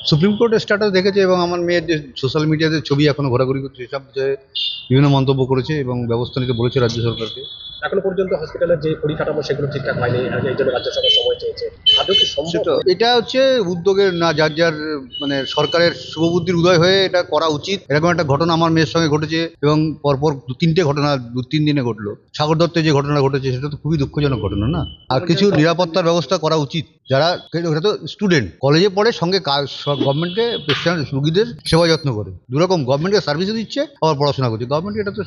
Supreme কোর্টের status দেখেছে এবং আমার মেয়ের যে সোশ্যাল মিডিয়াতে ছবি এখনো ঘোরাঘুরি করছে সেসব বিষয়ে বিভিন্ন মন্তব্য করেছে এবং ব্যবস্থা নিতে বলেছে রাজ্য সরকারকে। এখনো পর্যন্ত হসপিটালের যে পরিকাঠামো সেগুলো ঠিকঠাক হয়নি, এই জন্য রাজ্য সরকার সময় চেয়েছে। আদৌ কি সম্ভব? সেটা এটা হচ্ছে উদ্যোগের না, যার যার মানে সরকারের শুভবুদ্ধির উদয় হয়ে এটা করা উচিত। এরকম একটা ঘটনা আমার মেয়ের সঙ্গে ঘটেছে এবং পরপর তিনটে ঘটনা 2-3 দিনে ঘটলো। সাগর দত্তে যে ঘটনা ঘটেছে সেটা তো খুবই দুঃখজনক ঘটনা না। আর কিছু নিরাপত্তার ব্যবস্থা করা উচিত। যারা ওটা তো স্টুডেন্ট কলেজে পড়ে, সঙ্গে কাজ গভর্নমেন্টকে পেশেন্ট রুগীদের সেবা যত্ন করে, দুরকম গভর্নমেন্টকে সার্ভিসও দিচ্ছে আবার পড়াশোনা করছে। গভর্নমেন্ট এটা তো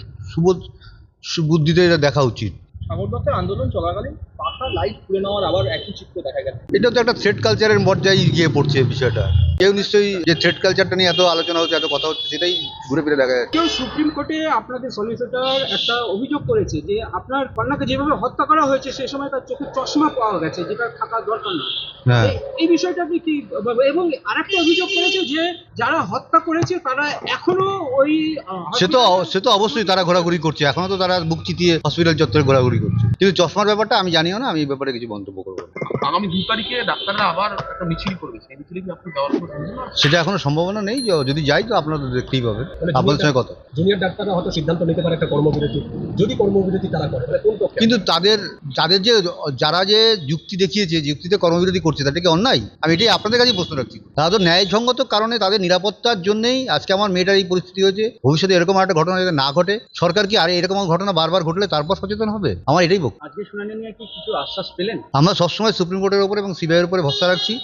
সুবুদ্ধিতে এটা দেখা উচিত। সাগর দত্তের আন্দোলন চলাকালীন পাখা লাইট খুলে নেওয়ার আবার একই চিত্র দেখা গেল। এটা তো একটা থ্রেড কালচারের পর্যায়ে গিয়ে পড়ছে বিষয়টা। কেউ নিশ্চয়ই যে থ্রেড কালচারটা নিয়ে এত আলোচনা হচ্ছে, এত কথা হচ্ছে, সেটাই ঘুরে ফিরে দেখা যাচ্ছে। কেউ সুপ্রিম কোর্টে আপনাদের সলিসিটর একটা অভিযোগ করেছে যে আপনার কন্যাকে যেভাবে হত্যা করা হয়েছে সেই সময় তার চোখে চশমা পাওয়া গেছে, যেটা থাকার দরকার না। হ্যাঁ, এই বিষয়টা আপনি কি, এবং আরেকটা অভিযোগ করেছে যে যারা হত্যা করেছে তারা এখনো ওই সে তো অবশ্যই তারা ঘোরাঘুরি করছে, এখনো তো তারা বুক চিতিয়ে হসপিটাল চত্বরে ঘোরাঘুরি করছে। কিন্তু চশমার ব্যাপারটা আমি জানিও না, আমি এই ব্যাপারে কিছু মন্তব্য করবো না। আগামী 2 তারিখে ডাক্তাররা আবার একটা মিছিল করবে, সেই মিছিলে কি আপনি যাওয়ার কোনো সম্ভাবনা আছে? সেটা এখনো সম্ভাবনা নেই। যদি যাই তো আপনারা তো দেখতেই পাবেন, আপনাদের সঙ্গে কথা। জুনিয়র ডাক্তাররা হয়তো সিদ্ধান্ত নিতে পারে একটা কর্মবিরতি, যদি কর্মবিরতি তারা করে, কোন পক্ষে? কিন্তু তাদের যে যারা যে যুক্তি দেখিয়েছে, যুক্তিতে কর্মবিরতি করছে, তাটা কি অন্যায়? আমি এটাই আপনাদের কাছেই প্রশ্ন রাখছি। তারা তো ন্যায়সঙ্গত কারণে, তাদের নিরাপত্তার জন্যই আজকে আমার মেয়েটার এই পরিস্থিতি হয়েছে। ভবিষ্যতে এরকম একটা ঘটনা যাতে না ঘটে, সরকার কি আরে এরকম ঘটনা বারবার ঘটলে তারপর সচেতন হবে? আমার এটাই বক্তব্য। আজকে শুনানি নিয়ে কি কিছু আশ্বাস পেলেন? আমরা সবসময় সুপ্রিম কোর্টের উপর এবং সিবিআইয়ের উপরে ভরসা রাখছি।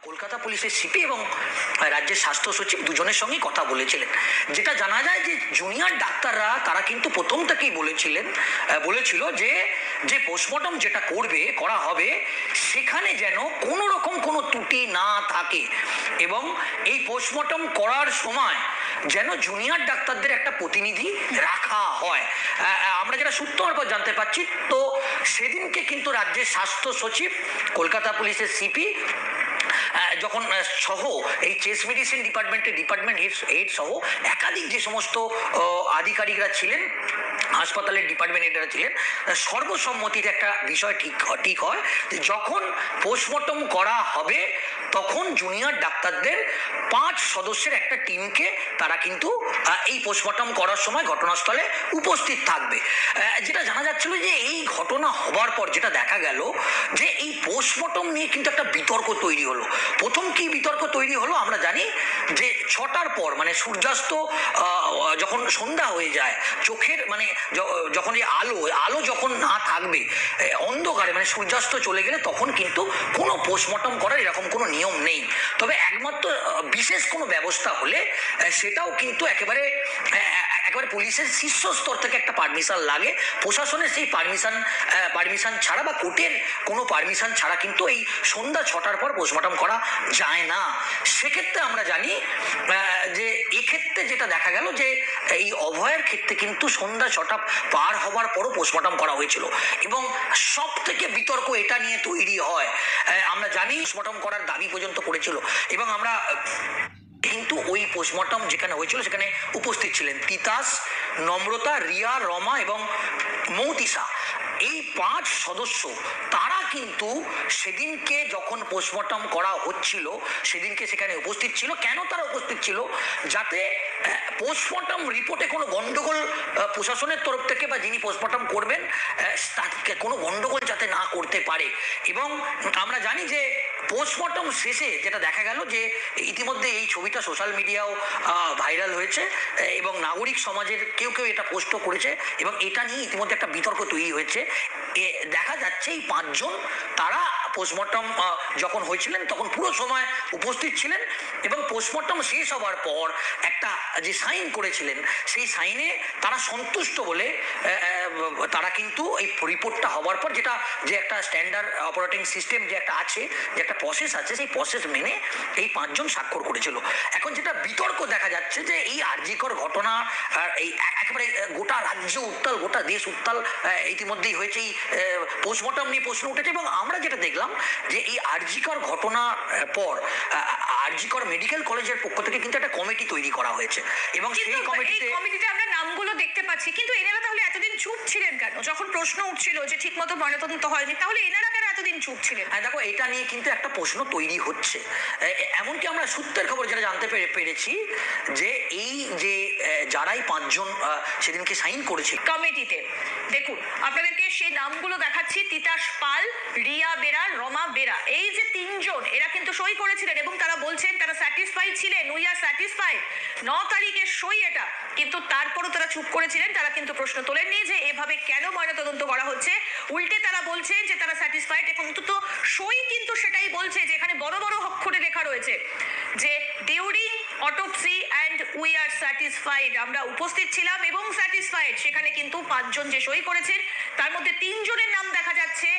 কলকাতা পুলিশের সিপি এবং রাজ্যের স্বাস্থ্য সচিব দুজনের সঙ্গেই কথা বলেছিলেন। যেটা জানা যায় যে জুনিয়র ডাক্তাররা তারা কিন্তু প্রথম থেকেই বলেছিল যে যে পোস্টমর্টম যেটা করা হবে সেখানে যেন কোনো রকম কোনো ত্রুটি না থাকে এবং এই পোস্টমর্টম করার সময় যেন জুনিয়র ডাক্তারদের একটা প্রতিনিধি রাখা হয়। আমরা যেটা সূত্র মারফত জানতে পারছি, তো সেদিনকে কিন্তু রাজ্যের স্বাস্থ্য সচিব, কলকাতা পুলিশের সিপি যখন সহ এই চেস্ট মেডিসিন ডিপার্টমেন্ট হেড সহ একাধিক যে সমস্ত আধিকারিকরা ছিলেন, হাসপাতালের ডিপার্টমেন্ট হেডরা ছিলেন, সর্বসম্মতিতে একটা বিষয় ঠিক হয় যে যখন পোস্টমর্টম করা হবে তখন জুনিয়র ডাক্তারদের 5 সদস্যের একটা টিমকে তারা কিন্তু এই পোস্টমর্টম করার সময় ঘটনাস্থলে উপস্থিত থাকবে। যেটা জানা যাচ্ছিল যে এই ঘটনা হবার পর যেটা দেখা গেল যে এই পোস্টমর্টম নিয়ে কিন্তু একটা বিতর্ক তৈরি হলো। প্রথম কি বিতর্ক তৈরি হলো আমরা জানি যে 6টার পর মানে সূর্যাস্ত যখন সন্ধ্যা হয়ে যায়, চোখের মানে যখন এই আলো যখন না থাকবে, অন্ধকারে মানে সূর্যাস্ত চলে গেলে তখন কিন্তু কোনো পোস্টমর্টম করার এরকম কোনো নিয়ম নেই। তবে একমাত্র বিশেষ কোনো ব্যবস্থা হলে সেটাও কিন্তু একেবারে পুলিশের শীর্ষ স্তর থেকে একটা পারমিশন লাগে। প্রশাসনের সেই পারমিশন ছাড়া বা কোর্টের কোনো পারমিশন ছাড়া কিন্তু এই সন্ধ্যা 6টার পর পোস্টমর্টম করা যায় না। সেক্ষেত্রে আমরা জানি যে এক্ষেত্রে যেটা দেখা গেল যে এই অভয়ের ক্ষেত্রে কিন্তু সন্ধ্যা 6টা পার হবার পরও পোস্টমর্টম করা হয়েছিল এবং সব থেকে বিতর্ক এটা নিয়ে তৈরি হয়। আমরা জানি পোস্টমর্টম করার দাবি পর্যন্ত করেছিল এবং আমরা কিন্তু ওই পোস্টমর্টম যেখানে হয়েছিল সেখানে উপস্থিত ছিলেন তিতাস, নম্রতা, রিয়া, রমা এবং মৌতিসা। এই 5 সদস্য তারা কিন্তু সেদিনকে যখন পোস্টমর্টম করা হচ্ছিল সেদিনকে সেখানে উপস্থিত ছিল। কেন তারা উপস্থিত ছিল? যাতে পোস্টমর্টম রিপোর্টে কোনো গন্ডগোল প্রশাসনের তরফ থেকে বা যিনি পোস্টমর্টম করবেন তাকে কোনো গন্ডগোল যাতে না করতে পারে। এবং আমরা জানি যে পোস্টমর্টম শেষে যেটা দেখা গেল যে ইতিমধ্যে এই ছবিটা সোশ্যাল মিডিয়াও ভাইরাল হয়েছে এবং নাগরিক সমাজের কেউ কেউ এটা পোস্টও করেছে এবং এটা নিয়ে ইতিমধ্যে একটা বিতর্ক তৈরি হয়েছে। দেখা যাচ্ছে এই 5 জন তারা পোস্টমর্টম যখন হয়েছিলেন তখন পুরো সময় উপস্থিত ছিলেন এবং পোস্টমর্টম শেষ হওয়ার পর একটা যে সাইন করেছিলেন সেই সাইনে তারা সন্তুষ্ট বলে তারা কিন্তু এই রিপোর্টটা হওয়ার পর যেটা যে একটা স্ট্যান্ডার্ড অপারেটিং সিস্টেম যে একটা আছে, যে একটা প্রসেস আছে, সেই প্রসেস মেনে এই 5 জন স্বাক্ষর করেছিল। এখন যেটা বিতর্ক দেখা যাচ্ছে যে এই আরজিকর ঘটনা এই একেবারে গোটা রাজ্য উত্তাল, গোটা দেশ উত্তাল ইতিমধ্যেই হয়েছে। এই পোস্টমর্টম নিয়ে প্রশ্ন উঠেছে এবং আমরা যেটা দেখলাম যে এই আরজিকর ঘটনার পর আরজিকর মেডিকেল কলেজের পক্ষ থেকে কিন্তু একটা কমিটি তৈরি করা হয়েছে এবং সেই কমিটিতে আমরা নামগুলো দেখতে পাচ্ছি, কিন্তু এনারা তাহলে এতদিন চুপ ছিলেন কেন? যখন প্রশ্ন উঠছিল যে ঠিকমতো ময়নাতদন্ত হয়নি, তাহলে এনারা কেন এতদিন চুপ ছিলেন? দেখো, এটা নিয়ে কিন্তু একটা প্রশ্ন তৈরি হচ্ছে। এমনকি আমরা সূত্রের খবর যেটা জানতে পেরেছি যে এই যে যারাই 5 জন সেদিনকে সাইন করেছিল কমিটিতে, দেখুন আপনাদেরকে সেই নামগুলো দেখাচ্ছি, তিতাস পাল, রিয়া বেরা, রমা বেরা, এই যে 3 জন এরা কিন্তু সই করেছিলেন এবং তারা বলছেন তারা স্যাটিসফাইড ছিলেন, উই আর স্যাটিসফাইড। 9 তারিখের সই এটা, কিন্তু তারপরও তারা চুপ করেছিলেন। তারা কিন্তু প্রশ্ন তোলেননি যে এভাবে কেন ময়নাতদন্ত করা হচ্ছে, উল্টে তারা বলছেন যে তারা স্যাটিসফাইড এবং অন্তত সই কিন্তু সেটাই বলছে যে এখানে বড় বড় অক্ষরে লেখা রয়েছে যে during autopsy and we are satisfied, আমরা উপস্থিত ছিলাম এবং স্যাটিসফাইড। সেখানে কিন্তু 5 জন যে সই করেছেন তার মধ্যে 3 জনের নাম দেখা যাচ্ছে